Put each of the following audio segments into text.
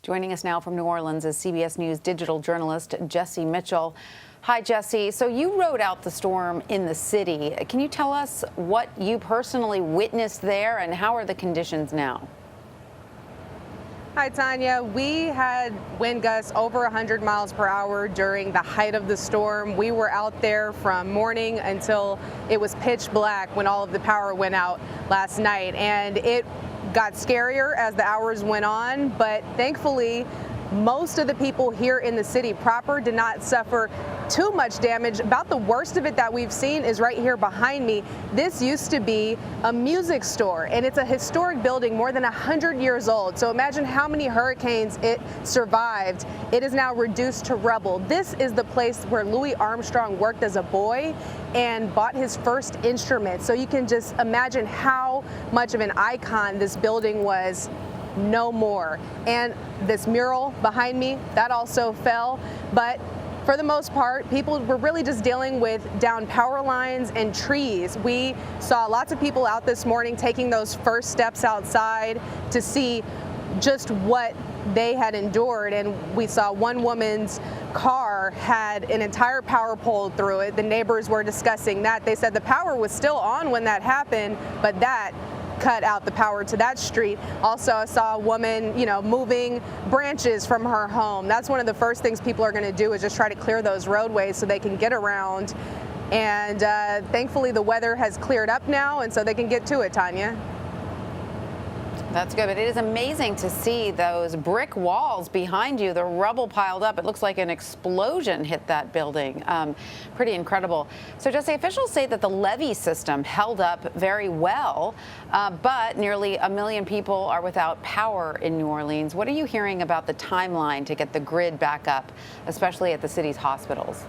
Joining us now from New Orleans is CBS News digital journalist Jessi Mitchell. Hi, Jessi. So you rode out the storm in the city. Can you tell us what you personally witnessed there and how are the conditions now? Hi, Tanya. We had wind gusts over 100 miles per hour during the height of the storm. We were out there from morning until it was pitch black when all of the power went out last night. And it got scarier as the hours went on, but thankfully, most of the people here in the city proper did not suffer too much damage. About the worst of it that we've seen is right here behind me. This used to be a music store, and it's a historic building, more than 100 years old. So imagine how many hurricanes it survived. It is now reduced to rubble. This is the place where Louis Armstrong worked as a boy and bought his first instrument. So you can just imagine how much of an icon this building was. No more. And this mural behind me, that also fell. But for the most part, people were really just dealing with down power lines and trees. We saw lots of people out this morning taking those first steps outside to see just what they had endured. And we saw one woman's car had an entire power pole through it. The neighbors were discussing that. They said the power was still on when that happened, but that cut out the power to that street. Also, I saw a woman, moving branches from her home. That's one of the first things people are going to do, is just try to clear those roadways so they can get around. And thankfully, the weather has cleared up now, and so they can get to it, Tanya. That's good, but it is amazing to see those brick walls behind you, the rubble piled up. It looks like an explosion hit that building. Pretty incredible. So, Jessi, officials say that the levee system held up very well, but nearly 1 million people are without power in New Orleans. What are you hearing about the timeline to get the grid back up, especially at the city's hospitals?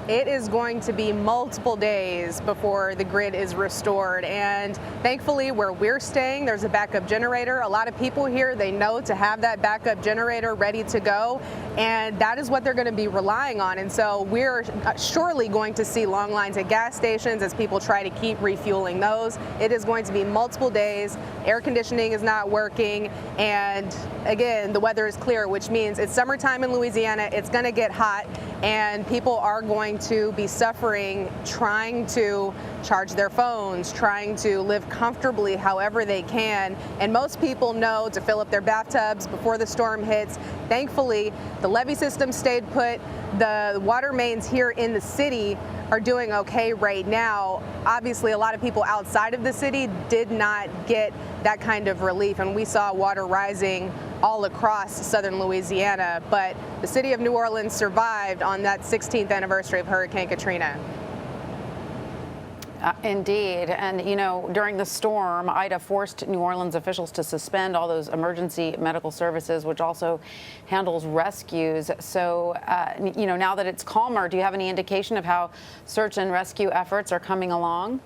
It is going to be multiple days before the grid is restored. And thankfully, where we're staying, there's a backup generator. A lot of people here, they know to have that backup generator ready to go. And that is what they're going to be relying on. And so we're surely going to see long lines at gas stations as people try to keep refueling those. It is going to be multiple days. Air conditioning is not working. And again, the weather is clear, which means it's summertime in Louisiana. It's going to get hot, and people are going to be suffering trying to charge their phones, trying to live comfortably however they can. And most people know to fill up their bathtubs before the storm hits. Thankfully, the levee system stayed put. The water mains here in the city are doing okay right now. Obviously, a lot of people outside of the city did not get that kind of relief, and we saw water rising all across southern Louisiana, but the city of New Orleans survived on that 16th anniversary of Hurricane Katrina. Indeed. And, during the storm, Ida forced New Orleans officials to suspend all those emergency medical services, which also handles rescues. So, now that it's calmer, do you have any indication of how search and rescue efforts are coming along?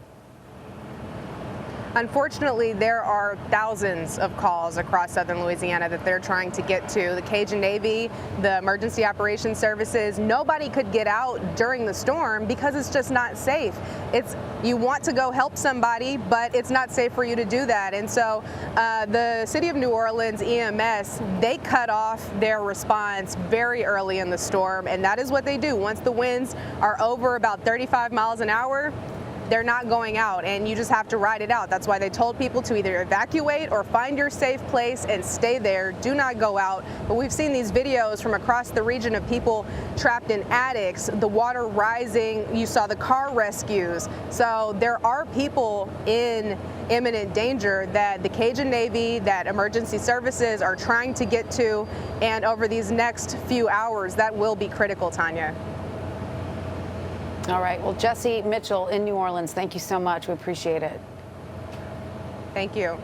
Unfortunately, there are thousands of calls across southern Louisiana that they're trying to get to. The Cajun Navy, the emergency operations services, nobody could get out during the storm because it's just not safe. You want to go help somebody, but it's not safe for you to do that. And so the city of New Orleans EMS, they cut off their response very early in the storm, and that is what they do. Once the winds are over about 35 miles an hour, they're not going out, and you just have to ride it out. That's why they told people to either evacuate or find your safe place and stay there. Do not go out. But we've seen these videos from across the region of people trapped in attics, the water rising. You saw the car rescues. So there are people in imminent danger that the Cajun Navy, that emergency services are trying to get to. And over these next few hours, that will be critical, Tanya. All right. Well, Jessi Mitchell in New Orleans, thank you so much. We appreciate it. Thank you.